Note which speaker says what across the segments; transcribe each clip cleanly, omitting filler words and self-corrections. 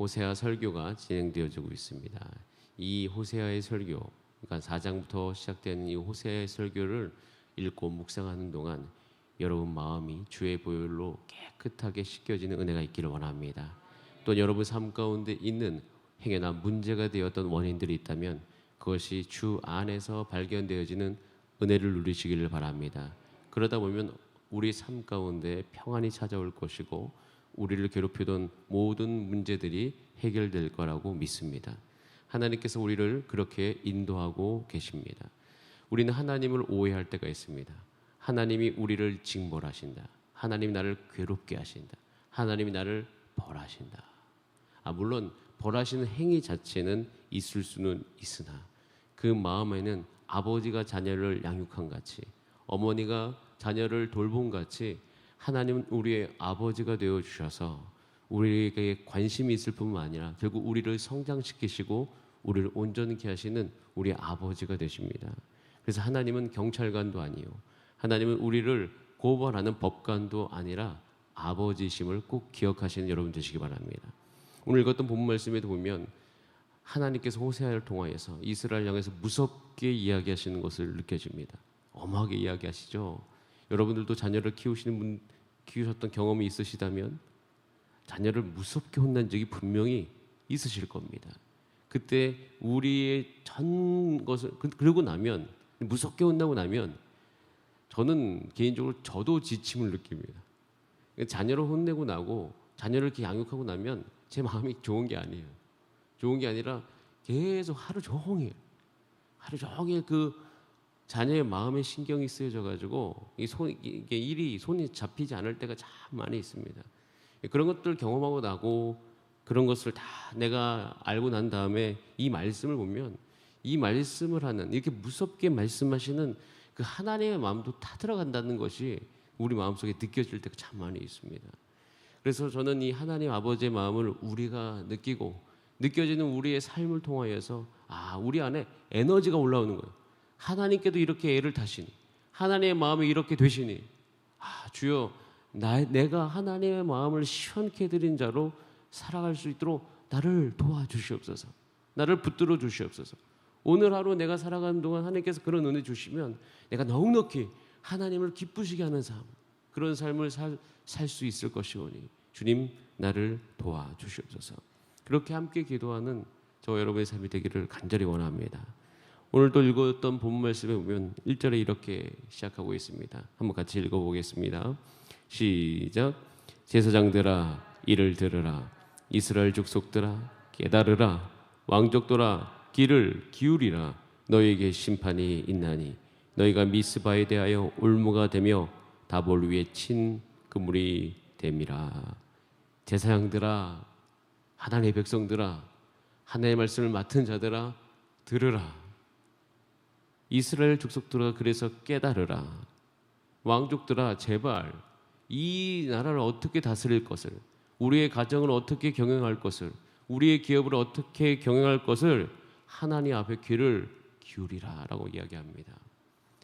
Speaker 1: 호세아 설교가 진행되어지고 있습니다. 이 호세아의 설교, 그러니까 4장부터 시작되는 이 호세아의 설교를 읽고 묵상하는 동안 여러분 마음이 주의 보혈로 깨끗하게 씻겨지는 은혜가 있기를 원합니다. 또 여러분 삶 가운데 있는 행여나 문제가 되었던 원인들이 있다면 그것이 주 안에서 발견되어지는 은혜를 누리시기를 바랍니다. 그러다 보면 우리 삶 가운데 평안이 찾아올 것이고 우리를 괴롭히던 모든 문제들이 해결될 거라고 믿습니다. 하나님께서 우리를 그렇게 인도하고 계십니다. 우리는 하나님을 오해할 때가 있습니다. 하나님이 우리를 징벌하신다. 하나님이 나를 괴롭게 하신다. 하나님이 나를 벌하신다. 물론 벌하시는 행위 자체는 있을 수는 있으나 그 마음에는 아버지가 자녀를 양육한 같이, 어머니가 자녀를 돌본 같이 하나님은 우리의 아버지가 되어 주셔서 우리에게 관심이 있을 뿐만 아니라 결국 우리를 성장시키시고 우리를 온전케 하시는 우리 아버지가 되십니다. 그래서 하나님은 경찰관도 아니요, 하나님은 우리를 고발하는 법관도 아니라 아버지심을 꼭 기억하시는 여러분 되시기 바랍니다. 오늘 읽었던 본문 말씀에도 보면 하나님께서 호세아를 통하여서 이스라엘 향해서 무섭게 이야기하시는 것을 느껴집니다. 엄하게 이야기하시죠. 여러분들도 자녀를 키우셨던 경험이 있으시다면 자녀를 무섭게 혼난 적이 분명히 있으실 겁니다. 그때 우리의 전 것을 그러고 나면, 무섭게 혼나고 나면 저는 개인적으로 저도 지침을 느낍니다. 자녀를 혼내고 나고 자녀를 이렇게 양육하고 나면 제 마음이 좋은 게 아니에요. 좋은 게 아니라 계속 하루 종일 그 자녀의 마음에 신경이 쓰여져 가지고 이게 일이 손이 잡히지 않을 때가 참 많이 있습니다. 그런 것들 경험하고 나고 그런 것을 다 내가 알고 난 다음에 이 말씀을 보면 이 말씀을 하는, 이렇게 무섭게 말씀하시는 그 하나님의 마음도 다 들어간다는 것이 우리 마음속에 느껴질 때가 참 많이 있습니다. 그래서 저는 이 하나님 아버지의 마음을 우리가 느껴지는 우리의 삶을 통하여서 우리 안에 에너지가 올라오는 거예요. 하나님께도 이렇게 애를 타시니, 하나님의 마음이 이렇게 되시니, 주여 내가 하나님의 마음을 시원케 해드린 자로 살아갈 수 있도록 나를 도와주시옵소서, 나를 붙들어 주시옵소서. 오늘 하루 내가 살아가는 동안 하나님께서 그런 은혜 주시면 내가 넉넉히 하나님을 기쁘시게 하는 삶, 그런 삶을 살 수 있을 것이오니 주님 나를 도와주시옵소서. 그렇게 함께 기도하는 저 여러분의 삶이 되기를 간절히 원합니다. 오늘도 읽었던 본문 말씀에 보면 1절에 이렇게 시작하고 있습니다. 한번 같이 읽어보겠습니다. 시작. 제사장들아 이를 들으라. 이스라엘 족속들아 깨달으라. 왕족들아 귀를 기울이라. 너희에게 심판이 있나니 너희가 미스바에 대하여 올무가 되며 다볼 위에 친 그물이 됨이라. 제사장들아, 하나님의 백성들아, 하나님의 말씀을 맡은 자들아 들으라. 이스라엘 족속들아 그래서 깨달으라. 왕족들아 제발 이 나라를 어떻게 다스릴 것을, 우리의 가정을 어떻게 경영할 것을, 우리의 기업을 어떻게 경영할 것을 하나님 앞에 귀를 기울이라 라고 이야기합니다.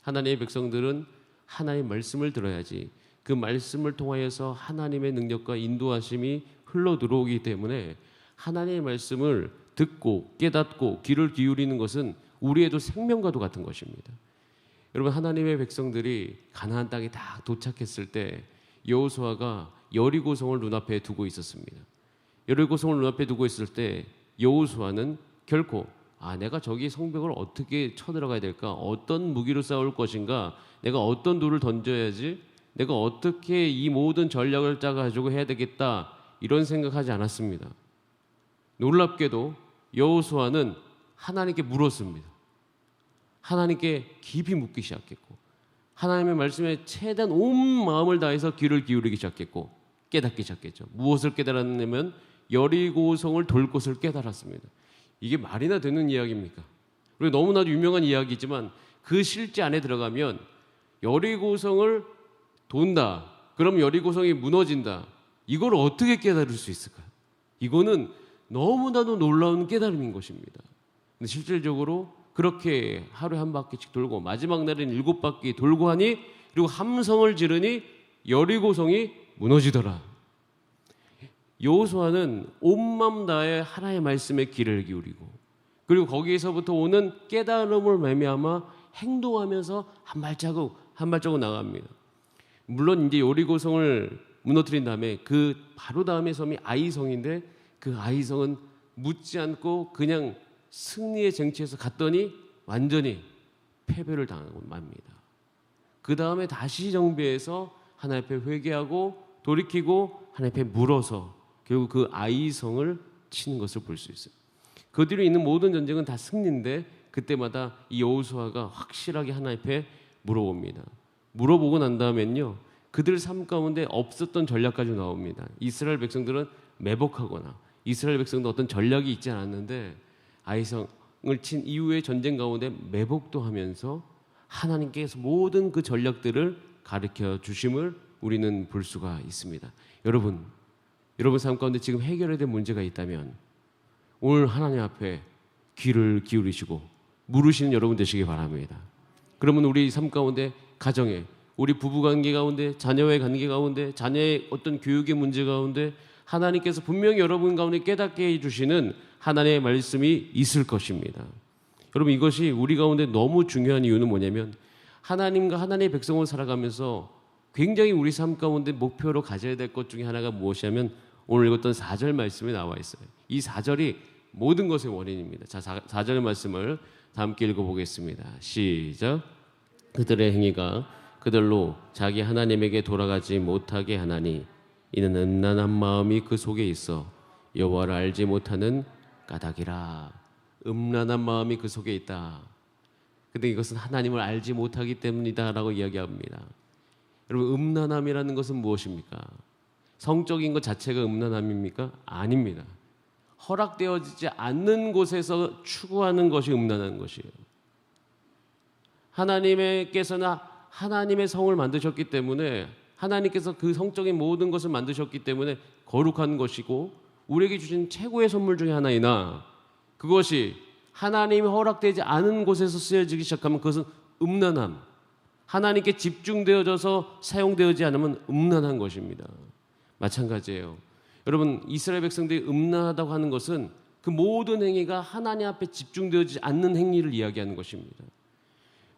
Speaker 1: 하나님의 백성들은 하나님의 말씀을 들어야지 그 말씀을 통하여서 하나님의 능력과 인도하심이 흘러 들어오기 때문에 하나님의 말씀을 듣고 깨닫고 귀를 기울이는 것은 우리에도 생명과도 같은 것입니다. 여러분, 하나님의 백성들이 가나안 땅에 딱 도착했을 때 여호수아가 여리고성을 눈앞에 두고 있었습니다. 여리고성을 눈앞에 두고 있을 때 여호수아는 결코 내가 저기 성벽을 어떻게 쳐들어가야 될까, 어떤 무기로 싸울 것인가, 내가 어떤 돌을 던져야지, 내가 어떻게 이 모든 전략을 짜가지고 해야 되겠다, 이런 생각하지 않았습니다. 놀랍게도 여호수아는 하나님께 물었습니다. 하나님께 깊이 묻기 시작했고 하나님의 말씀에 최대한 온 마음을 다해서 귀를 기울이기 시작했고 깨닫기 시작했죠. 무엇을 깨달았냐면 여리고성을 돌 것을 깨달았습니다. 이게 말이나 되는 이야기입니까? 그리고 너무나도 유명한 이야기지만 그 실제 안에 들어가면 여리고성을 돈다, 그럼 여리고성이 무너진다, 이걸 어떻게 깨달을 수 있을까요? 이거는 너무나도 놀라운 깨달음인 것입니다. 근데 실질적으로 그렇게 하루에 한 바퀴씩 돌고 마지막 날엔 7바퀴 돌고 하니, 그리고 함성을 지르니 여리고성이 무너지더라. 여호수아는 온마음 다해 하나님의 말씀에 귀를 기울이고, 그리고 거기에서부터 오는 깨달음을 말미암아 행동하면서 한 발자국 한 발자국 나갑니다. 물론 이제 여리고성을 무너뜨린 다음에 그 바로 다음에 섬이 아이성인데, 그 아이성은 묻지 않고 그냥 승리의 쟁취에서 갔더니 완전히 패배를 당하고 맙니다. 그 다음에 다시 정비해서 하나님 앞에 회개하고 돌이키고 하나님 앞에 물어서 결국 그 아이성을 치는 것을 볼 수 있어요. 그 뒤로 있는 모든 전쟁은 다 승리인데, 그때마다 이 여호수아가 확실하게 하나님 앞에 물어봅니다. 물어보고 난 다음엔요, 그들 삶 가운데 없었던 전략까지 나옵니다. 이스라엘 백성들은 매복하거나 이스라엘 백성도 어떤 전략이 있지 않았는데, 아이성을 친 이후의 전쟁 가운데 매복도 하면서 하나님께서 모든 그 전략들을 가르쳐 주심을 우리는 볼 수가 있습니다. 여러분 삶 가운데 지금 해결해야 될 문제가 있다면 오늘 하나님 앞에 귀를 기울이시고 물으시는 여러분 되시기 바랍니다. 그러면 우리 삶 가운데, 가정에, 우리 부부 관계 가운데, 자녀의 관계 가운데, 자녀의 어떤 교육의 문제 가운데 하나님께서 분명히 여러분 가운데 깨닫게 해주시는 하나님의 말씀이 있을 것입니다. 여러분, 이것이 우리 가운데 너무 중요한 이유는 뭐냐면, 하나님과 하나님의 백성으로 살아가면서 굉장히 우리 삶 가운데 목표로 가져야 될 것 중에 하나가 무엇이냐면, 오늘 읽었던 4절 말씀에 나와 있어요. 이 4절이 모든 것의 원인입니다. 자, 4절 말씀을 다 함께 읽어보겠습니다. 시작. 그들의 행위가 그들로 자기 하나님에게 돌아가지 못하게 하나니, 이는 음란한 마음이 그 속에 있어 여호와를 알지 못하는 까닭이라. 음란한 마음이 그 속에 있다. 근데 이것은 하나님을 알지 못하기 때문이다라고 이야기합니다. 여러분, 음란함이라는 것은 무엇입니까? 성적인 것 자체가 음란함입니까? 아닙니다. 허락되어지지 않는 곳에서 추구하는 것이 음란한 것이에요. 하나님께서는 하나님의 성을 만드셨기 때문에, 하나님께서 그 성적인 모든 것을 만드셨기 때문에 거룩한 것이고, 우리에게 주신 최고의 선물 중에 하나이나, 그것이 하나님이 허락되지 않은 곳에서 쓰여지기 시작하면 그것은 음란함, 하나님께 집중되어져서 사용되어지지 않으면 음란한 것입니다. 마찬가지예요. 여러분, 이스라엘 백성들이 음란하다고 하는 것은 그 모든 행위가 하나님 앞에 집중되어지지 않는 행위를 이야기하는 것입니다.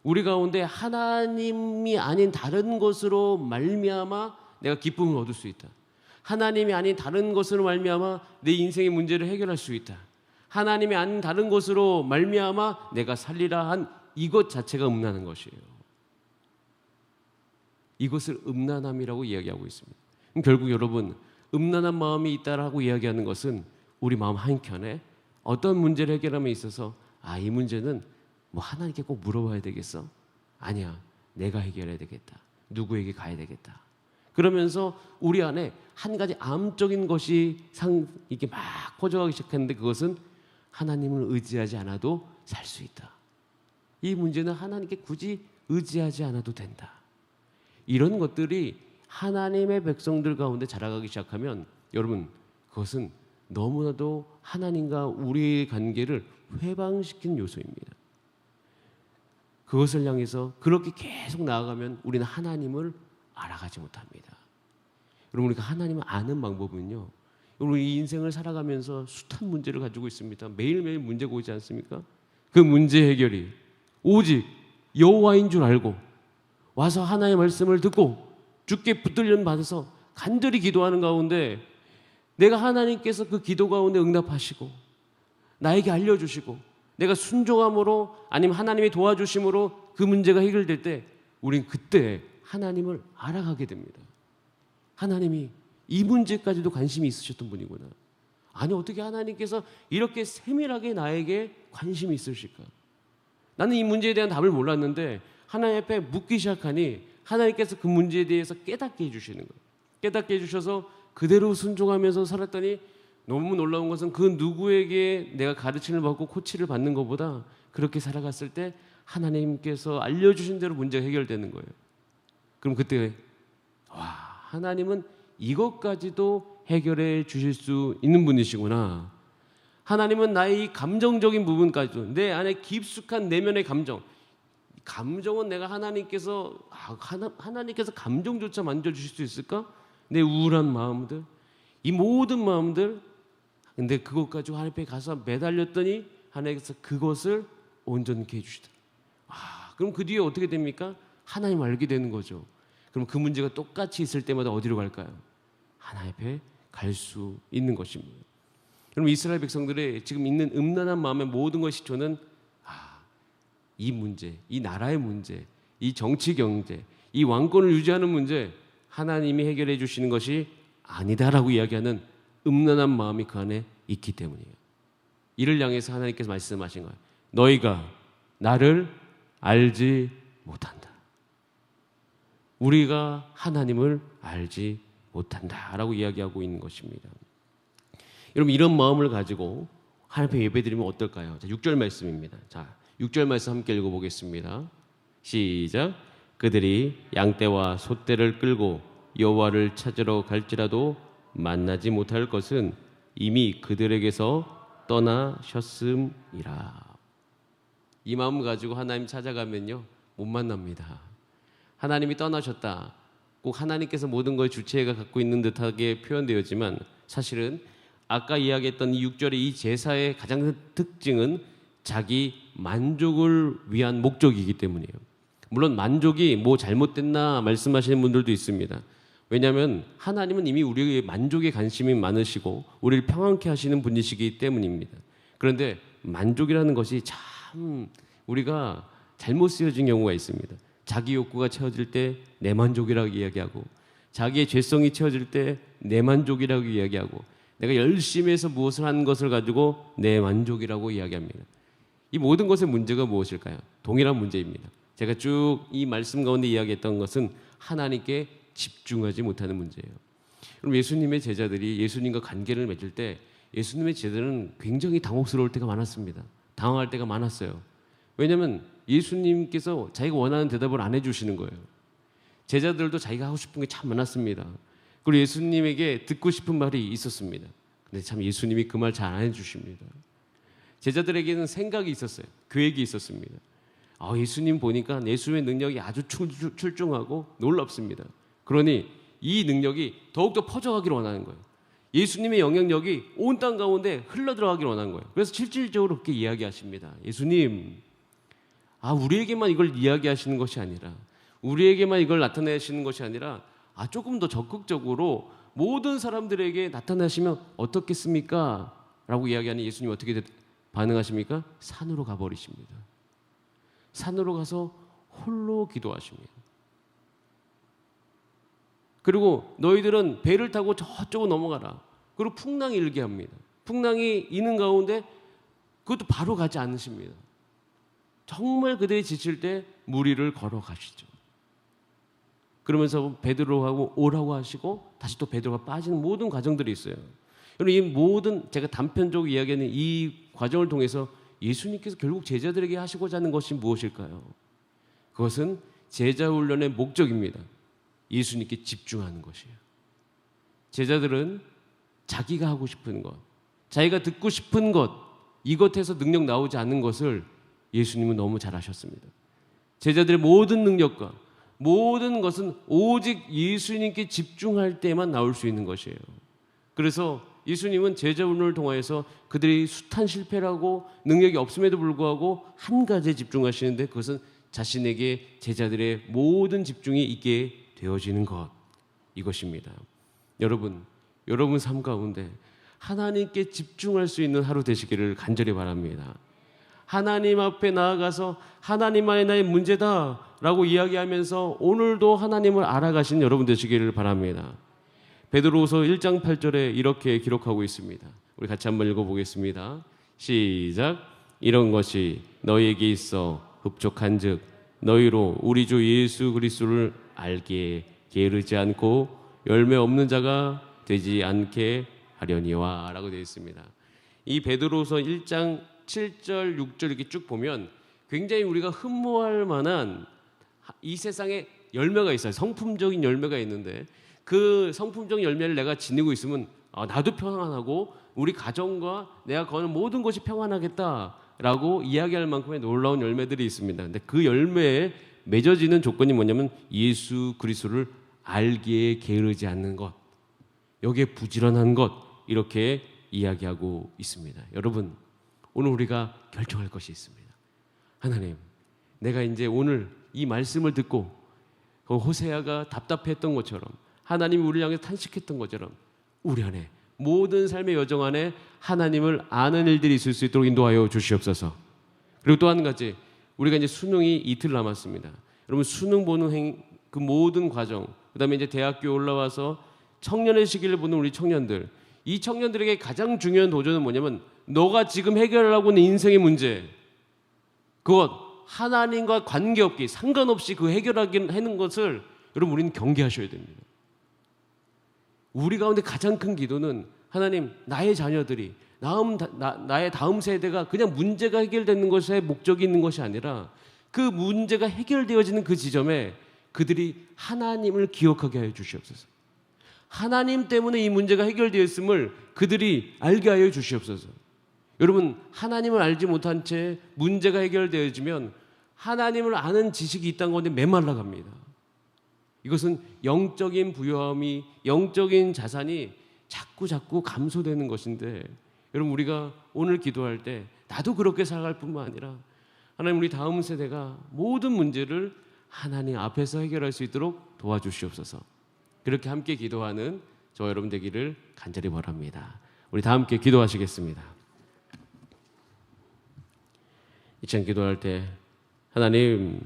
Speaker 1: 우리 가운데 하나님이 아닌 다른 것으로 말미암아 내가 기쁨을 얻을 수 있다. 하나님이 아닌 다른 것으로 말미암아 내 인생의 문제를 해결할 수 있다. 하나님이 아닌 다른 것으로 말미암아 내가 살리라 한 이것 자체가 음란한 것이에요. 이것을 음란함이라고 이야기하고 있습니다. 그럼 결국 여러분, 음란한 마음이 있다라고 이야기하는 것은 우리 마음 한켠에 어떤 문제를 해결함에 있어서, 이 문제는 뭐 하나님께 꼭 물어봐야 되겠어? 아니야, 내가 해결해야 되겠다. 누구에게 가야 되겠다. 그러면서 우리 안에 한 가지 암적인 것이 이게 막 퍼져가기 시작했는데, 그것은 하나님을 의지하지 않아도 살 수 있다. 이 문제는 하나님께 굳이 의지하지 않아도 된다. 이런 것들이 하나님의 백성들 가운데 자라가기 시작하면, 여러분, 그것은 너무나도 하나님과 우리의 관계를 회방시키는 요소입니다. 그것을 향해서 그렇게 계속 나아가면 우리는 하나님을 알아가지 못합니다. 여러분, 우리가 하나님을 아는 방법은요, 여러분, 이 인생을 살아가면서 숱한 문제를 가지고 있습니다. 매일매일 문제가 오지 않습니까? 그 문제 해결이 오직 여호와인 줄 알고 와서 하나님의 말씀을 듣고 주께 붙들림 받아서 간절히 기도하는 가운데, 내가 하나님께서 그 기도 가운데 응답하시고 나에게 알려주시고 내가 순종함으로, 아니면 하나님의 도와주심으로 그 문제가 해결될 때, 우린 그때 하나님을 알아가게 됩니다. 하나님이 이 문제까지도 관심이 있으셨던 분이구나. 아니, 어떻게 하나님께서 이렇게 세밀하게 나에게 관심이 있으실까? 나는 이 문제에 대한 답을 몰랐는데 하나님 앞에 묻기 시작하니 하나님께서 그 문제에 대해서 깨닫게 해주시는 거예요. 깨닫게 해주셔서 그대로 순종하면서 살았더니, 너무 놀라운 것은 그 누구에게 내가 가르침을 받고 코치를 받는 것보다 그렇게 살아갔을 때 하나님께서 알려주신 대로 문제가 해결되는 거예요. 그럼 그때, 하나님은 이것까지도 해결해 주실 수 있는 분이시구나. 하나님은 나의 이 감정적인 부분까지도, 내 안에 깊숙한 내면의 감정은 내가 하나님께서 감정조차 만져주실 수 있을까? 내 우울한 마음들, 이 모든 마음들, 근데 그것 가지고 하나님 앞에 가서 매달렸더니 하나님께서 그것을 온전케 해주시더라. 그럼 그 뒤에 어떻게 됩니까? 하나님 알게 되는 거죠. 그럼 그 문제가 똑같이 있을 때마다 어디로 갈까요? 하나님 앞에 갈 수 있는 것입니다. 그럼 이스라엘 백성들의 지금 있는 음란한 마음의 모든 것이 저는 이 문제, 이 나라의 문제, 이 정치 경제, 이 왕권을 유지하는 문제 하나님이 해결해 주시는 것이 아니다라고 이야기하는 음란한 마음이 그 안에 있기 때문이에요. 이를 향해서 하나님께서 말씀하신 거예요. 너희가 나를 알지 못한다. 우리가 하나님을 알지 못한다라고 이야기하고 있는 것입니다. 여러분, 이런 마음을 가지고 하나님 앞에 예배드리면 어떨까요? 자, 6절 말씀입니다. 자, 6절 말씀 함께 읽어보겠습니다. 시작. 그들이 양떼와 소떼를 끌고 여호와를 찾으러 갈지라도 만나지 못할 것은 이미 그들에게서 떠나셨음이라. 이 마음 가지고 하나님 찾아가면요, 못 만납니다. 하나님이 떠나셨다, 꼭 하나님께서 모든 걸 주체가 갖고 있는 듯하게 표현되었지만 사실은 아까 이야기했던 이 6절의 이 제사의 가장 큰 특징은 자기 만족을 위한 목적이기 때문이에요. 물론 만족이 뭐 잘못됐나 말씀하시는 분들도 있습니다. 왜냐하면 하나님은 이미 우리의 만족에 관심이 많으시고 우리를 평안케 하시는 분이시기 때문입니다. 그런데 만족이라는 것이 참 우리가 잘못 쓰여진 경우가 있습니다. 자기 욕구가 채워질 때 내 만족이라고 이야기하고, 자기의 죄성이 채워질 때 내 만족이라고 이야기하고, 내가 열심히 해서 무엇을 하는 것을 가지고 내 만족이라고 이야기합니다. 이 모든 것의 문제가 무엇일까요? 동일한 문제입니다. 제가 쭉 이 말씀 가운데 이야기했던 것은 하나님께 집중하지 못하는 문제예요. 그럼 예수님의 제자들이 예수님과 관계를 맺을 때 예수님의 제자들은 굉장히 당혹스러울 때가 많았습니다. 당황할 때가 많았어요. 왜냐하면 예수님께서 자기가 원하는 대답을 안 해주시는 거예요. 제자들도 자기가 하고 싶은 게 참 많았습니다. 그리고 예수님에게 듣고 싶은 말이 있었습니다. 근데 참 예수님이 그 말 잘 안 해주십니다. 제자들에게는 생각이 있었어요. 계획이 있었습니다. 예수님 보니까 예수의 능력이 아주 출중하고 놀랍습니다. 그러니 이 능력이 더욱더 퍼져가기를 원하는 거예요. 예수님의 영향력이 온 땅 가운데 흘러들어가기를 원하는 거예요. 그래서 실질적으로 그렇게 이야기하십니다. 예수님, 우리에게만 이걸 이야기하시는 것이 아니라, 우리에게만 이걸 나타내시는 것이 아니라 조금 더 적극적으로 모든 사람들에게 나타나시면 어떻겠습니까? 라고 이야기하는 예수님 어떻게 반응하십니까? 산으로 가버리십니다. 산으로 가서 홀로 기도하십니다. 그리고 너희들은 배를 타고 저쪽으로 넘어가라. 그리고 풍랑이 일게 합니다. 풍랑이 이는 가운데 그것도 바로 가지 않으십니다. 정말 그들이 지칠 때 무리를 걸어가시죠. 그러면서 베드로하고 오라고 하시고 다시 또 베드로가 빠지는 모든 과정들이 있어요. 여러분, 이 모든 제가 단편적으로 이야기하는 이 과정을 통해서 예수님께서 결국 제자들에게 하시고자 하는 것이 무엇일까요? 그것은 제자 훈련의 목적입니다. 예수님께 집중하는 것이에요. 제자들은 자기가 하고 싶은 것, 자기가 듣고 싶은 것, 이것에서 능력 나오지 않는 것을 예수님은 너무 잘 아셨습니다. 제자들의 모든 능력과 모든 것은 오직 예수님께 집중할 때만 나올 수 있는 것이에요. 그래서 예수님은 제자 훈련을 통하여서 그들이 숱한 실패라고 능력이 없음에도 불구하고 한 가지에 집중하시는데 그것은 자신에게 제자들의 모든 집중이 있게 되어지는 것, 이것입니다. 여러분 삶 가운데 하나님께 집중할 수 있는 하루 되시기를 간절히 바랍니다. 하나님 앞에 나아가서 하나님만이 나의 문제다 라고 이야기하면서 오늘도 하나님을 알아가신 여러분 되시기를 바랍니다. 베드로후서 1장 8절에 이렇게 기록하고 있습니다. 우리 같이 한번 읽어보겠습니다. 시작. 이런 것이 너희에게 있어 흡족한즉 너희로 우리 주 예수 그리스도를 알기에 게으르지 않고 열매 없는 자가 되지 않게 하려니와 라고 되어 있습니다. 이 베드로후서 1장 7절 6절 이렇게 쭉 보면 굉장히 우리가 흠모할 만한 이 세상에 열매가 있어요. 성품적인 열매가 있는데 그 성품적 열매를 내가 지니고 있으면 나도 평안하고 우리 가정과 내가 거는 모든 것이 평안하겠다라고 이야기할 만큼의 놀라운 열매들이 있습니다. 근데 그 열매에 맺어지는 조건이 뭐냐면 예수 그리스도를 알기에 게으르지 않는 것. 여기에 부지런한 것 이렇게 이야기하고 있습니다. 여러분, 오늘 우리가 결정할 것이 있습니다. 하나님, 내가 이제 오늘 이 말씀을 듣고 그 호세아가 답답했던 것처럼 하나님이 우리를 향해 탄식했던 것처럼 우리 안에 모든 삶의 여정 안에 하나님을 아는 일들이 있을 수 있도록 인도하여 주시옵소서. 그리고 또 한 가지, 우리가 이제 수능이 이틀 남았습니다. 여러분, 수능 보는 그 모든 과정, 그다음에 이제 대학교 올라와서 청년의 시기를 보는 우리 청년들, 이 청년들에게 가장 중요한 도전은 뭐냐면 너가 지금 해결하고 있는 인생의 문제, 그것 하나님과 관계없게 상관없이 그 해결하는 것을 여러분 우리는 경계하셔야 됩니다. 우리 가운데 가장 큰 기도는 하나님, 나의 자녀들이 나의 다음 세대가 그냥 문제가 해결되는 것에 목적이 있는 것이 아니라 그 문제가 해결되어지는 그 지점에 그들이 하나님을 기억하게 하여 주시옵소서. 하나님 때문에 이 문제가 해결되었음을 그들이 알게 하여 주시옵소서. 여러분, 하나님을 알지 못한 채 문제가 해결되어지면 하나님을 아는 지식이 있다는 건데 메말라 갑니다. 이것은 영적인 부요함이, 영적인 자산이 자꾸 감소되는 것인데, 여러분, 우리가 오늘 기도할 때 나도 그렇게 살아갈 뿐만 아니라 하나님, 우리 다음 세대가 모든 문제를 하나님 앞에서 해결할 수 있도록 도와주시옵소서. 그렇게 함께 기도하는 저 여러분 되기를 간절히 바랍니다. 우리 다 함께 기도하시겠습니다. 이 시간 기도할 때 하나님,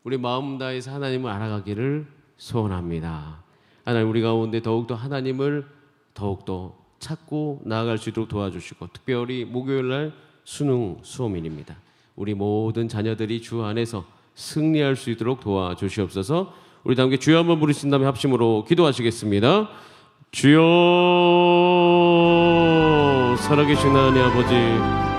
Speaker 1: 우리 마음 다해서 하나님을 알아가기를 소원합니다. 하나님, 우리 가운데 더욱더 하나님을 더욱더 찾고 나아갈 수 있도록 도와주시고, 특별히 목요일날 수능 수호민입니다. 우리 모든 자녀들이 주 안에서 승리할 수 있도록 도와주시옵소서. 우리 다 함께 주여 한번 부르신 다음에 합심으로 기도하시겠습니다. 주여, 살아계신 하나님 아버지,